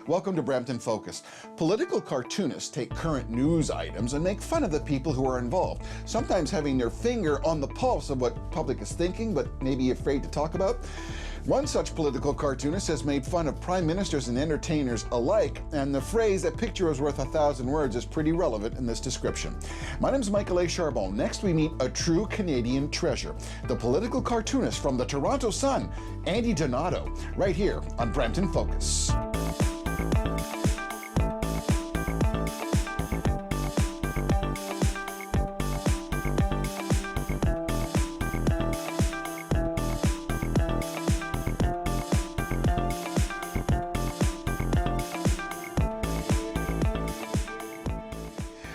Welcome to Brampton Focus. Political cartoonists take current news items and make fun of the people who are involved, sometimes having their finger on the pulse of what public is thinking, but maybe afraid to talk about. One such political cartoonist has made fun of prime ministers and entertainers alike, and the phrase "a picture is worth 1,000 words" is pretty relevant in this description. My name is Michael A. Charbon. Next we meet a true Canadian treasure, the political cartoonist from the Toronto Sun, Andy Donato, right here on Brampton Focus.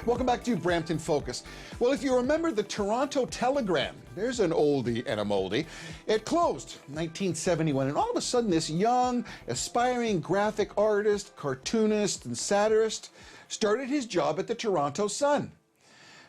Welcome back to Brampton Focus. Well, if you remember the Toronto Telegram, there's an oldie and a moldie. It closed in 1971, and all of a sudden this young, aspiring graphic artist, cartoonist, and satirist started his job at the Toronto Sun.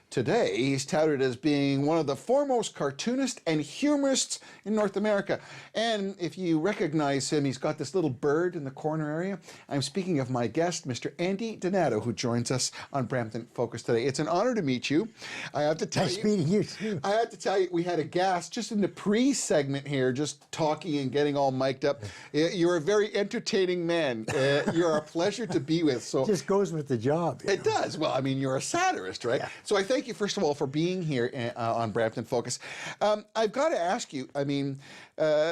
Today, he's touted as being one of the foremost cartoonists and humorists in North America. And if you recognize him, he's got this little bird in the corner area. I'm speaking of my guest, Mr. Andy Donato, who joins us on Brampton Focus today. It's an honor to meet you. I have to tell you. Nice meeting you too. I have to tell you, we had a gas just in the pre-segment here, just talking and getting all mic'd up. You're a very entertaining man. You're a pleasure to be with. So it just goes with the job. It does. Well, I mean, you're a satirist, right? Yeah. So I thank you, first of all, for being here on Brampton Focus. I've got to ask you, I mean,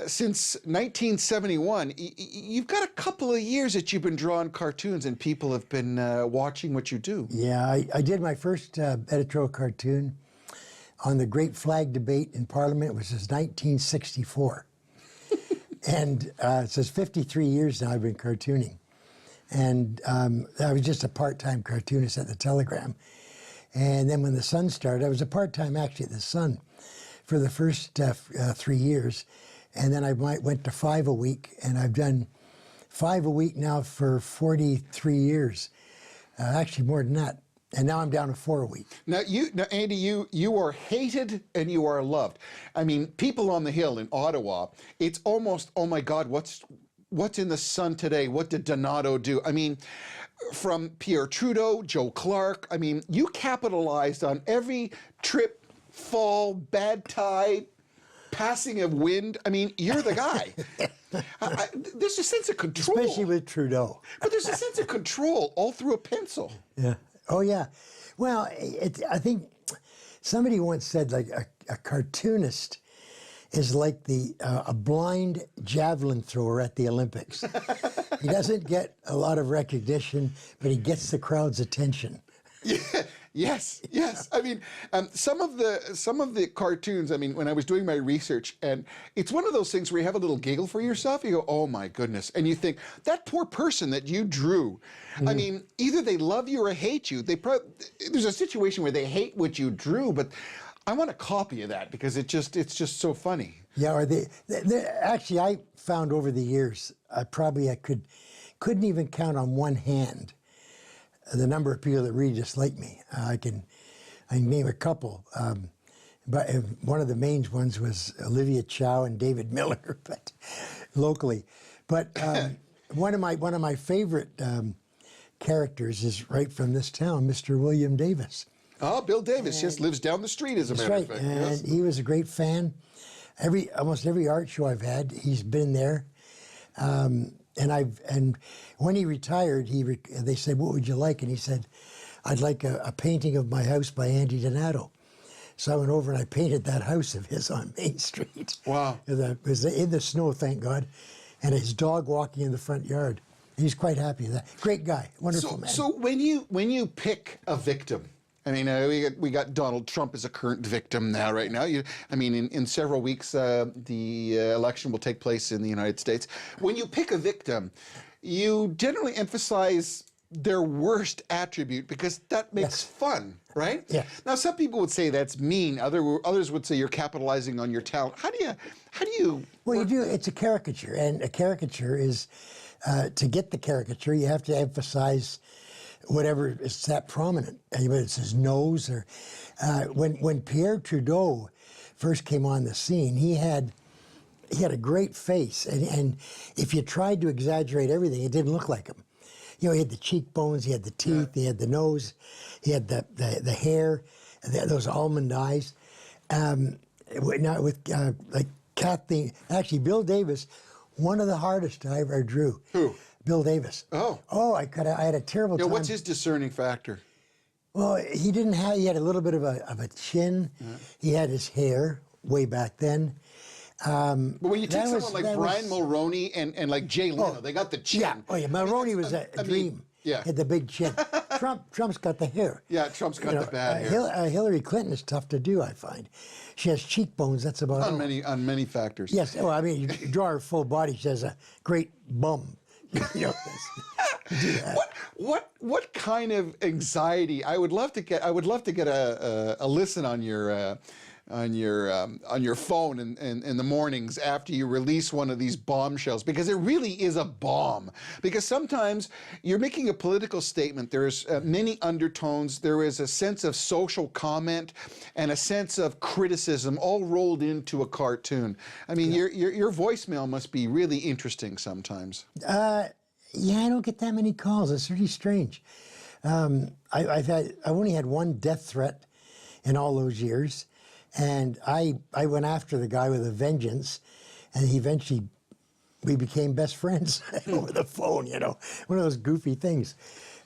since 1971, you've got a couple of years that you've been drawing cartoons and people have been watching what you do. Yeah, I did my first editorial cartoon on the Great Flag Debate in Parliament, which was 1964. And it says 53 years now I've been cartooning. And I was just a part-time cartoonist at the Telegram. And then when the Sun started, I was a part-time actually at the Sun for the first 3 years. And then I went to 5 a week, and I've done 5 a week now for 43 years. Actually more than that. And now I'm down to 4 a week. Now, Andy, you are hated and you are loved. I mean, people on the Hill in Ottawa, it's almost, oh my God, what's in the Sun today? What did Donato do? I mean, from Pierre Trudeau, Joe Clark, I mean, you capitalized on every trip, fall, bad tide, passing of wind. I mean, you're the guy. There's a sense of control. Especially with Trudeau. But there's a sense of control all through a pencil. Yeah. Oh, yeah. Well, I think somebody once said, like, a cartoonist is like a blind javelin thrower at the Olympics. He doesn't get a lot of recognition, but he gets the crowd's attention. Yeah, yes. I mean, some of the cartoons, I mean, when I was doing my research, and it's one of those things where you have a little giggle for yourself. You go, oh my goodness. And you think, that poor person that you drew, I mean, either they love you or hate you. There's a situation where they hate what you drew, but I want a copy of that because it's just so funny. Yeah, or actually, I found over the years, I couldn't even count on one hand the number of people that really dislike me. I can name a couple, but one of the main ones was Olivia Chow and David Miller, but locally. But one of my favorite characters is right from this town, Mr. William Davis. Oh, Bill Davis, yes, lives down the street, as a matter of fact. And yes. He was a great fan. Almost every art show I've had, he's been there. And when he retired, they said, "What would you like?" And he said, "I'd like a painting of my house by Andy Donato." So I went over and I painted that house of his on Main Street. Wow! It was in the snow, thank God, and his dog walking in the front yard. He's quite happy with that. Great guy, wonderful man. So when you pick a victim, I mean, we got Donald Trump as a current victim now, right now. I mean, in several weeks, the election will take place in the United States. When you pick a victim, you generally emphasize their worst attribute because that makes fun, right? Yeah. Now, some people would say that's mean. Others would say you're capitalizing on your talent. How do you? Well, you do. It's a caricature, and a caricature is to get the caricature, you have to emphasize whatever is that prominent. Whether it's his nose or when Pierre Trudeau first came on the scene, he had a great face, and if you tried to exaggerate everything, it didn't look like him. You know, he had the cheekbones, he had the teeth, he had the nose, he had the hair, those almond eyes. Now with like Kathleen, actually Bill Davis, one of the hardest I ever drew. Who? Bill Davis. Oh. Oh, I had a terrible time. What's his discerning factor? Well, he didn't have. He had a little bit of a chin. He had his hair way back then. But when you take someone like Brian Mulroney and like Jay Leno, they got the chin. Yeah. Oh yeah. Mulroney was a dream. Yeah. Had the big chin. Trump's got the hair. Yeah, Trump's got the bad hair. Hillary Clinton is tough to do, I find. She has cheekbones. That's about all. On many factors. Yes. Well, I mean, you draw her full body. She has a great bum. You know, do that. What kind of anxiety? I would love to get a listen on your phone in the mornings after you release one of these bombshells, because it really is a bomb. Because sometimes you're making a political statement. There's many undertones. There is a sense of social comment and a sense of criticism all rolled into a cartoon. I mean, your voicemail must be really interesting sometimes. Yeah, I don't get that many calls. It's really strange. I've only had one death threat in all those years. And I went after the guy with a vengeance, and we became best friends over the phone, you know, one of those goofy things.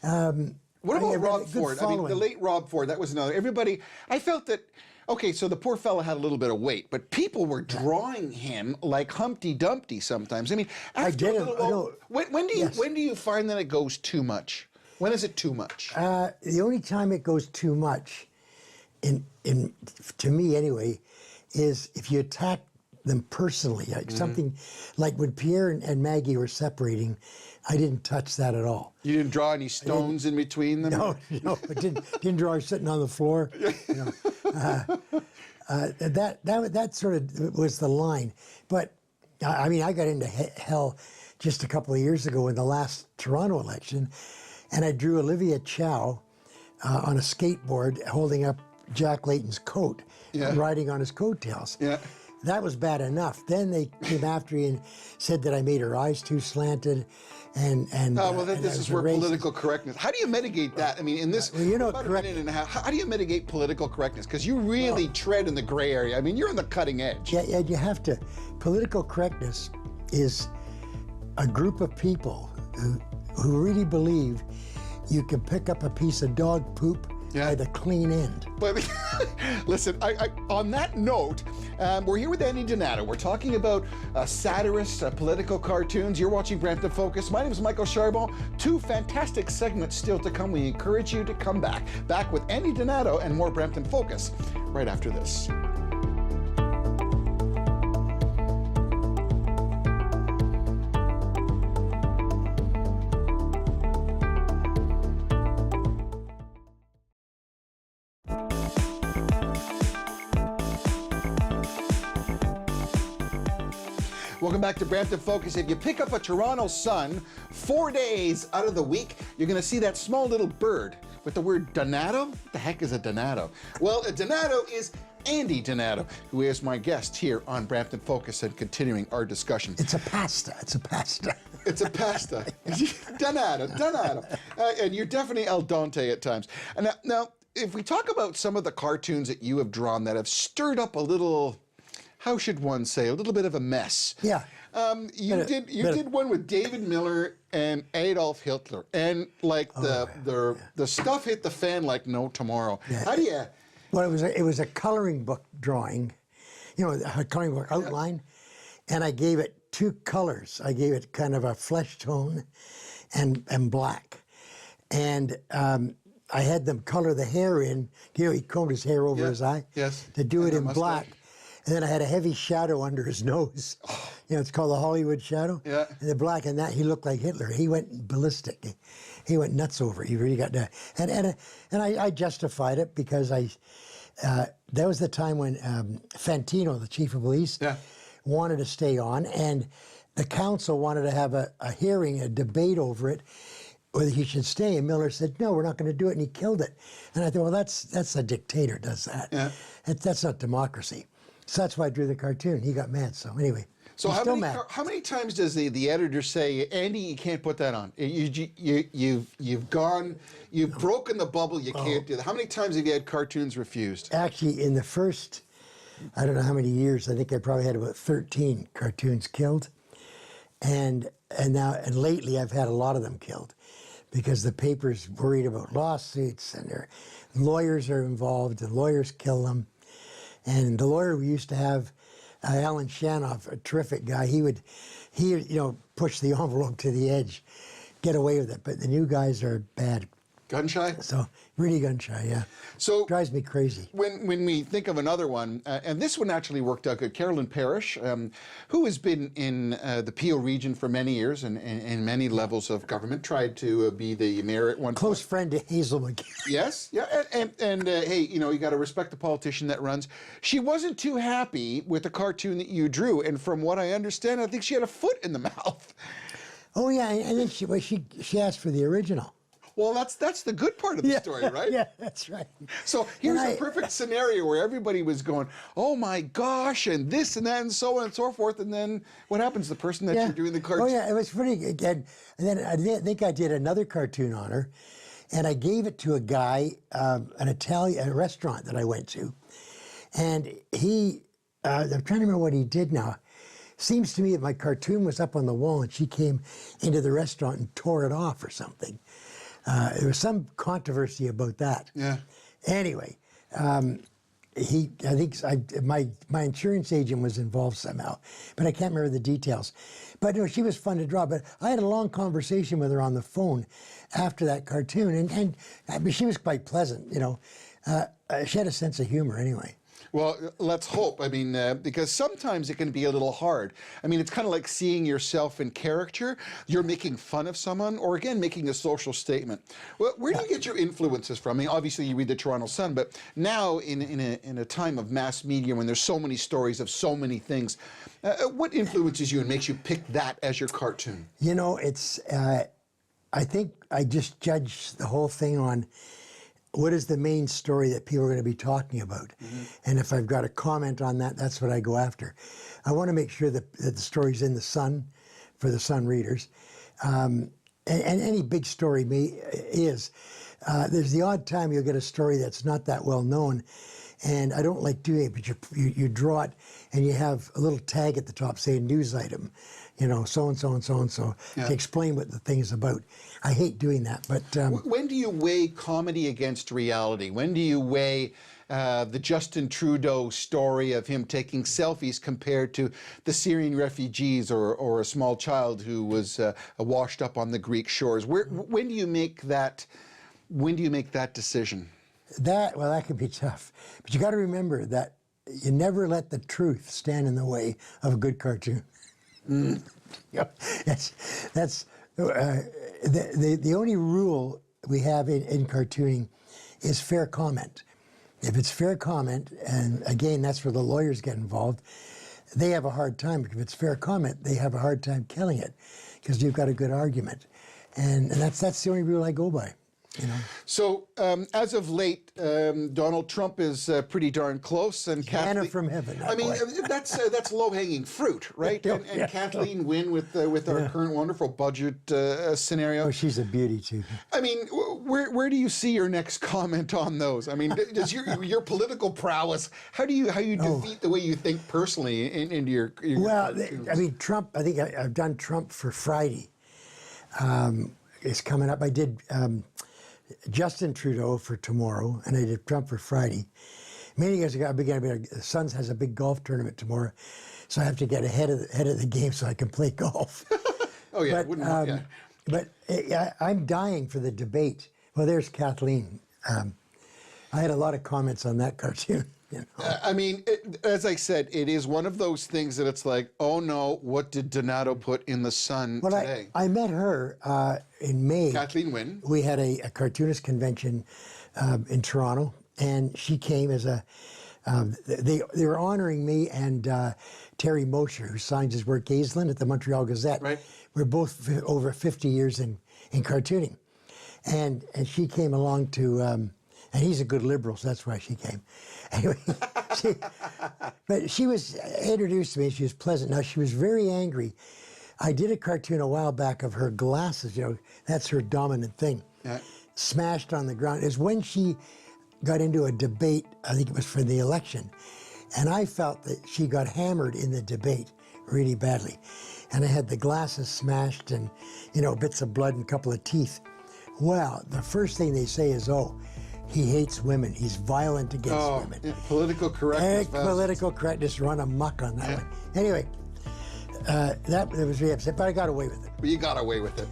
What about Rob Ford? I mean, the late Rob Ford, that was another. Everybody, I felt that, okay, so the poor fella had a little bit of weight, but people were drawing him like Humpty Dumpty sometimes. I mean, after a little while, when do you find that it goes too much? When is it too much? The only time it goes too much, to me anyway, is if you attack them personally. Like something like when Pierre and Maggie were separating, I didn't touch that at all. You didn't draw any stones in between them? No, I didn't draw her sitting on the floor. You know. That sort of was the line. But I mean, I got into hell just a couple of years ago in the last Toronto election, and I drew Olivia Chow on a skateboard holding up Jack Layton's coat, riding on his coattails. Yeah. That was bad enough. Then they came after me and said that I made her eyes too slanted, and this is where political correctness. How do you mitigate that? I mean, in this about a minute and a half, how do you mitigate political correctness? Because you really tread in the gray area. I mean, you're on the cutting edge. Yeah, you have to. Political correctness is a group of people who really believe you can pick up a piece of dog poop by the clean end. But listen, on that note, we're here with Andy Donato. We're talking about satirists, political cartoons. You're watching Brampton Focus. My name is Michael Charbon. 2 fantastic segments still to come. We encourage you to come back. Back with Andy Donato and more Brampton Focus right after this. Welcome back to Brampton Focus. If you pick up a Toronto Sun 4 days out of the week, you're going to see that small little bird with the word Donato. What the heck is a Donato? Well, a Donato is Andy Donato, who is my guest here on Brampton Focus and continuing our discussion. It's a pasta. It's a pasta. It's a pasta. Donato. And you're definitely al dente at times. And now, if we talk about some of the cartoons that you have drawn that have stirred up a little, how should one say, a little bit of a mess. Yeah. You did one with David Miller and Adolf Hitler, and like the stuff hit the fan like no tomorrow. Yeah. How do you? Well, it was a coloring book drawing, you know, a coloring book outline, and I gave it 2 colors. I gave it kind of a flesh tone and black, and I had them color the hair in. You know, he combed his hair over his eye. Yes. To do it in black. And then I had a heavy shadow under his nose. You know, it's called the Hollywood shadow. Yeah. And the black, and that he looked like Hitler. He went ballistic. He went nuts over it. He really got that. And I justified it because that was the time when Fantino, the chief of police, wanted to stay on, and the council wanted to have a hearing, a debate over it, whether he should stay. And Miller said, no, we're not going to do it, and he killed it. And I thought, well, that's a dictator does that. Yeah. That's not democracy. So that's why I drew the cartoon. He got mad. So anyway. So He's still mad. how many times does the editor say, Andy, you can't put that on? You've broken the bubble. You can't do that. How many times have you had cartoons refused? Actually, in the first, I don't know how many years, I think I probably had about 13 cartoons killed. And lately I've had a lot of them killed because the paper's worried about lawsuits and their lawyers are involved, and lawyers kill them. And the lawyer we used to have, Alan Shanoff, a terrific guy, he push the envelope to the edge, get away with it. But the new guys are bad. Gun shy? So really gun shy, yeah. So drives me crazy. When we think of another one, and this one actually worked out good, Carolyn Parrish, who has been in the Peel region for many years and in many levels of government, tried to be the mayor at one Close point. friend to Hazel McGee. Yes, yeah, and hey, you got to respect the politician that runs. She wasn't too happy with the cartoon that you drew, and from what I understand, I think she had a foot in the mouth. Oh yeah, and then she asked for the original. Well, that's the good part of the story, right? Yeah, that's right. So here's a perfect scenario where everybody was going, oh my gosh, and this and that and so on and so forth. And then what happens? The person that you're doing the cartoon. Oh yeah, it was pretty good. And then I think I did another cartoon on her, and I gave it to a guy, a restaurant that I went to. And I'm trying to remember what he did now. Seems to me that my cartoon was up on the wall and she came into the restaurant and tore it off or something. There was some controversy about that. Yeah. Anyway, my insurance agent was involved somehow, but I can't remember the details. But she was fun to draw. But I had a long conversation with her on the phone after that cartoon, and I mean, she was quite pleasant. She had a sense of humor anyway. Well, let's hope. I mean, because sometimes it can be a little hard. I mean, it's kind of like seeing yourself in character. You're making fun of someone, or again, making a social statement. Well, where do you get your influences from? I mean, obviously you read the Toronto Sun, but now in a time of mass media when there's so many stories of so many things, what influences you and makes you pick that as your cartoon? It's. I think I just judge the whole thing on what is the main story that people are going to be talking about? Mm-hmm. And if I've got a comment on that, that's what I go after. I want to make sure that the story's in the Sun for the Sun readers. And any big story is. There's the odd time you'll get a story that's not that well known, and I don't like doing it, but you draw it and you have a little tag at the top saying news item, so-and-so and so-and-so, to explain what the thing is about. I hate doing that, but... when do you weigh comedy against reality? When do you weigh the Justin Trudeau story of him taking selfies compared to the Syrian refugees or a small child who was washed up on the Greek shores? When do you make that decision? That can be tough. But you got to remember that you never let the truth stand in the way of a good cartoon. Mm. That's the only rule we have in cartooning is fair comment. If it's fair comment, and again, that's where the lawyers get involved, they have a hard time. If it's fair comment, they have a hard time killing it because you've got a good argument. And that's the only rule I go by. So, as of late, Donald Trump is pretty darn close, and Manna from heaven. I mean, that's low-hanging fruit, right? And Kathleen Wynne with our current wonderful budget scenario. Oh, she's a beauty too. I mean, where do you see your next comment on those? I mean, does your political prowess? How do you defeat the way you think personally into your well, cartoons? I mean, Trump. I think I've done Trump for Friday. It's coming up. I did. Justin Trudeau for tomorrow, and I did Trump for Friday. Many years ago, the Suns has a big golf tournament tomorrow, so I have to get ahead of the game so I can play golf. Oh yeah, but I'm dying for the debate. Well, there's Kathleen. I had a lot of comments on that cartoon. I mean, as I said, it is one of those things that it's like, oh no, what did Donato put in the Sun today? I met her in May. Kathleen Wynne. We had a cartoonist convention in Toronto, and she came as they were honoring me and Terry Mosher, who signs his work Aislinn at the Montreal Gazette. Right. We're both over 50 years in cartooning. And she came along to And he's a good liberal, so that's why she came. Anyway, but she was introduced to me. She was pleasant. Now, she was very angry. I did a cartoon a while back of her glasses. You know, that's her dominant thing. Yeah. Smashed on the ground. It's when she got into a debate, I think it was for the election, and I felt that she got hammered in the debate really badly. And I had the glasses smashed and, you know, bits of blood and a couple of teeth. Well, the first thing they say is, oh, he hates women. He's violent against women. Yeah, political correctness. Political correctness run amok on that one. Anyway, that was really upset, but I got away with it. You got away with it.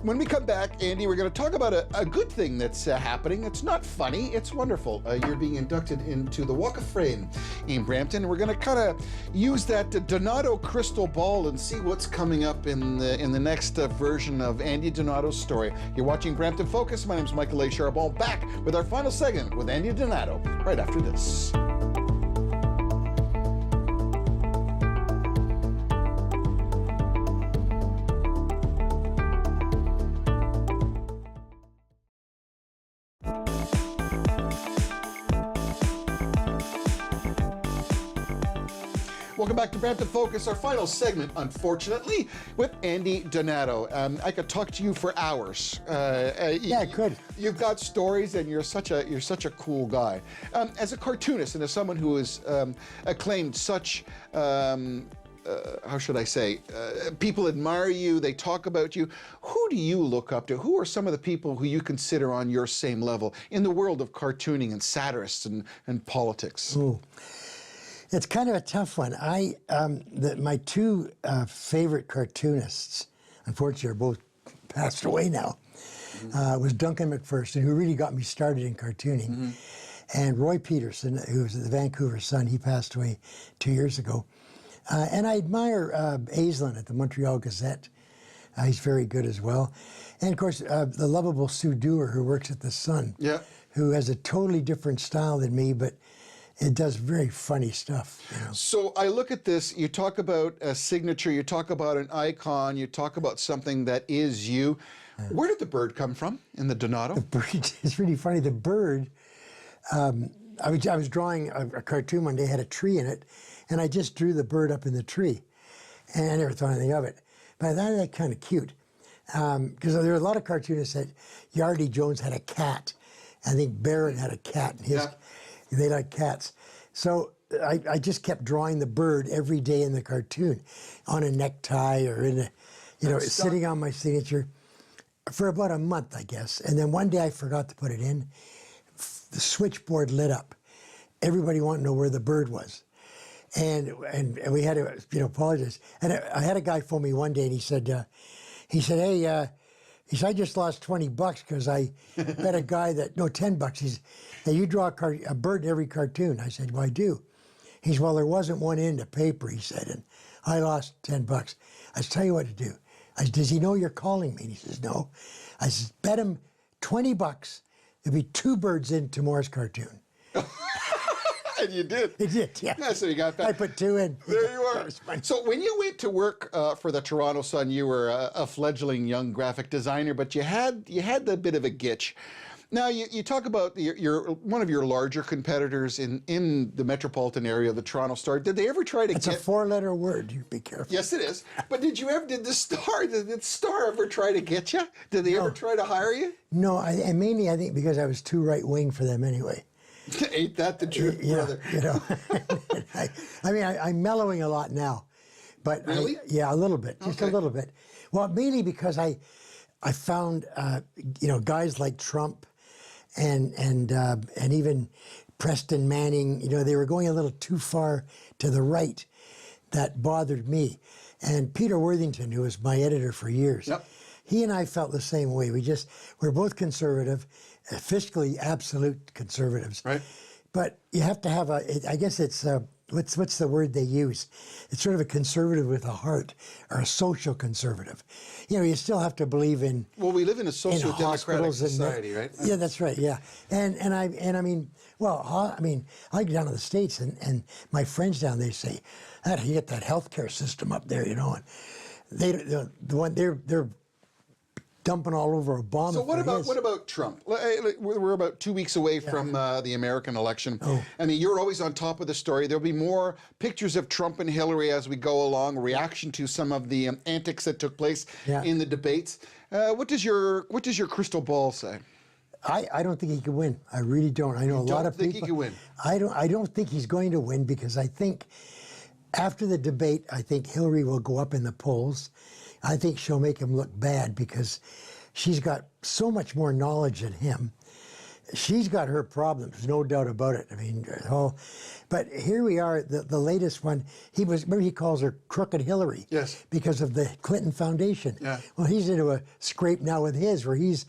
When we come back, Andy, we're going to talk about a good thing that's happening. It's not funny, it's wonderful. You're being inducted into the Walk of Fame in Brampton, and we're going to kind of use that Donato crystal ball and see what's coming up in the next version of Andy Donato's story. You're watching Brampton Focus. My name is Michael A. Charbon, back with our final segment with Andy Donato right after this. Welcome back to Brampton Focus, our final segment, unfortunately, with Andy Donato. I could talk to you for hours. Yeah, I could. You've got stories, and you're such a cool guy. As a cartoonist and as someone who has acclaimed such, how should I say, people admire you, they talk about you. Who do you look up to? Who are some of the people who you consider on your same level in the world of cartooning and satirists and politics? Ooh. It's kind of a tough one. My two favorite cartoonists, unfortunately, are both passed away now. Was Duncan McPherson, who really got me started in cartooning, and Roy Peterson, who was at the Vancouver Sun. He passed away 2 years ago. And I admire Aislinn at the Montreal Gazette. He's very good as well. And of course, the lovable Sue Dewar, who works at the Sun, who has a totally different style than me, but it does very funny stuff. You know? So I look at this, you talk about a signature, you talk about an icon, you talk about something that is you. Where did the bird come from in the Donato? The bird, it's really funny. The bird, I was drawing a cartoon one day, had a tree in it, and I just drew the bird up in the tree. And I never thought anything of it. But I thought that kind of cute. Because there were a lot of cartoonists that, Yardie Jones had a cat. I think Barron had a cat. And they like cats. So I just kept drawing the bird every day in the cartoon on a necktie or in a, sitting on my signature for about a month, I guess. And then one day I forgot to put it in. The switchboard lit up. Everybody wanted to know where the bird was. And we had to, apologize. And I had a guy phone me one day and he said, hey, he said, I just lost $20 because I bet a guy $10. He said, hey, you draw a bird in every cartoon. I said, well, I do. He said, well, there wasn't one in the paper, he said, and I lost $10. I said, tell you what to do. I said, does he know you're calling me? And he says, no. I said, bet him $20 there'll be 2 birds in tomorrow's cartoon. And you did. I did, yeah. So you got that. I put 2 in. There you are. So when you went to work for the Toronto Sun, you were a fledgling young graphic designer, but you had a bit of a gitch. Now you talk about one of your larger competitors in the metropolitan area of the Toronto Star. Did they ever try to? It's a 4-letter word. You be careful. Yes, it is. But did the Star ever try to get you? Did they ever try to hire you? No, and mainly I think because I was too right wing for them anyway. Ain't that the truth, brother? I'm mellowing a lot now, but really? A little bit, just a little bit. Well, mainly because I found guys like Trump and even Preston Manning, they were going a little too far to the right. That bothered me, and Peter Worthington, who was my editor for years. He and I felt the same way. We're both conservative, fiscally absolute conservatives. Right. But you have to have I guess it's, what's the word they use? It's sort of a conservative with a heart, or a social conservative. You still have to believe in. Well, we live in a social democratic society, right? Yeah, that's right. Yeah, I go down to the States and my friends down there say, you get that healthcare system up there, and they're dumping all over Obama. So what for his. about Trump? We're about 2 weeks away from the American election. Oh. I mean, you're always on top of the story. There'll be more pictures of Trump and Hillary as we go along, reaction to some of the antics that took place in the debates. What does your crystal ball say? I don't think he can win. I really don't. I know a lot of people. Don't think he can win? I don't think he's going to win because I think after the debate, I think Hillary will go up in the polls. I think she'll make him look bad because she's got so much more knowledge than him. She's got her problems, no doubt about it. I mean, but here we are, the latest one. Remember he calls her Crooked Hillary. Yes. Because of the Clinton Foundation. Yeah. Well, he's into a scrape now with his, where he's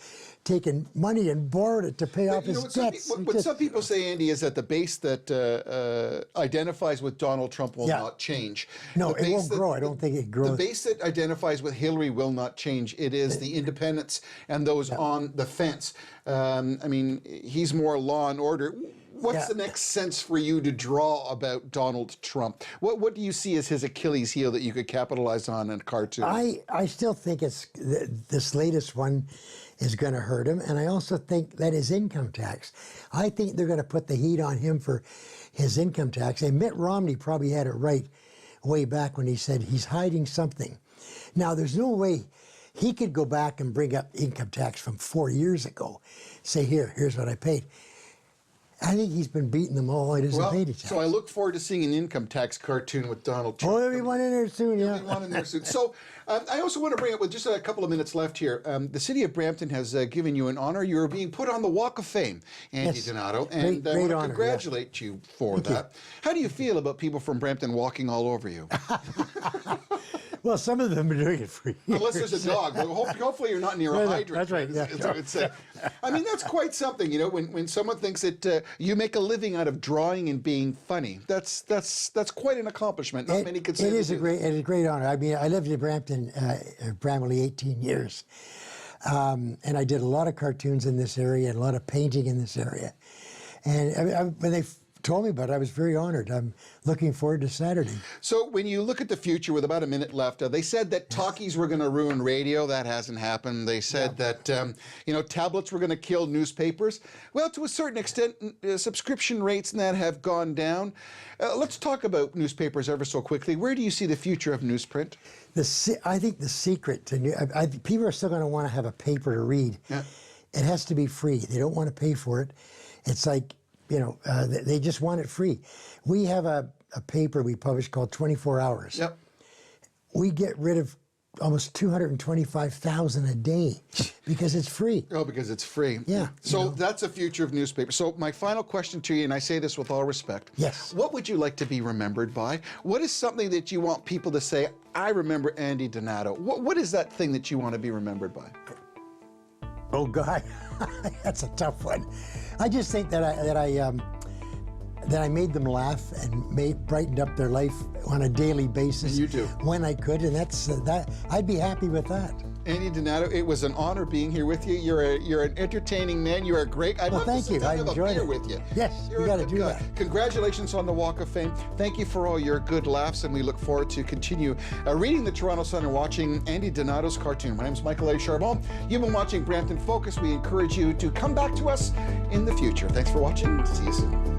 taken money and borrowed it to pay off his debts. What some people say, Andy, is that the base that identifies with Donald Trump will not change. No, it won't grow. I don't think it grows. The base that identifies with Hillary will not change. It is the independents and those on the fence. I mean, he's more law and order. What's the next sense for you to draw about Donald Trump? What do you see as his Achilles heel that you could capitalize on in a cartoon? I still think this latest one is going to hurt him, and I also think that his income tax. I think they're going to put the heat on him for his income tax. And Mitt Romney probably had it right way back when he said he's hiding something. Now, there's no way he could go back and bring up income tax from 4 years ago. Say, here's what I paid. I think he's been beating them all. He doesn't pay the tax. So I look forward to seeing an income tax cartoon with Donald Trump. Oh, there'll be one in there soon, There'll be one in there soon. So I also want to bring up, with just a couple of minutes left here, the city of Brampton has given you an honor. You're being put on the Walk of Fame, Andy Donato, and I want to congratulate you for that. How do you feel about people from Brampton walking all over you? Well, some of them are doing it for years. Unless there's a dog. Well, hopefully you're not near a hydrant. That's right. Yeah. That's what I would say. I mean, that's quite something, you know, when someone thinks that you make a living out of drawing and being funny. That's quite an accomplishment. Not many could say it is a great honor. I mean, I lived in Brampton, Bramley, 18 years. And I did a lot of cartoons in this area and a lot of painting in this area. And when they told me about it, I was very honored. I'm looking forward to Saturday. So when you look at the future with about a minute left, they said that talkies were going to ruin radio. That hasn't happened. They said that, you know, tablets were going to kill newspapers. Well, to a certain extent, subscription rates and that have gone down. Let's talk about newspapers ever so quickly. Where do you see the future of newsprint? I think the secret to people are still going to want to have a paper to read. Yeah. It has to be free. They don't want to pay for it. It's like, you know, they just want it free. We have a paper we publish called 24 Hours. Yep. We get rid of almost 225,000 a day because it's free. Oh, because it's free. Yeah. So that's the future of newspapers. So my final question to you, and I say this with all respect. Yes. What would you like to be remembered by? What is something that you want people to say, I remember Andy Donato? What is that thing that you want to be remembered by? Oh, God. That's a tough one. I just think that I made them laugh and brightened up their life on a daily basis. And you do. When I could, and that's that. I'd be happy with that. Andy Donato, it was an honor being here with you. You're an entertaining man. You are great. I'd love to sit down and have a beer with you. Yes, we got to do that. Congratulations on the Walk of Fame. Thank you for all your good laughs, and we look forward to continue reading the Toronto Sun and watching Andy Donato's cartoon. My name is Michael A. Charbon. You've been watching Brampton Focus. We encourage you to come back to us in the future. Thanks for watching. See you soon.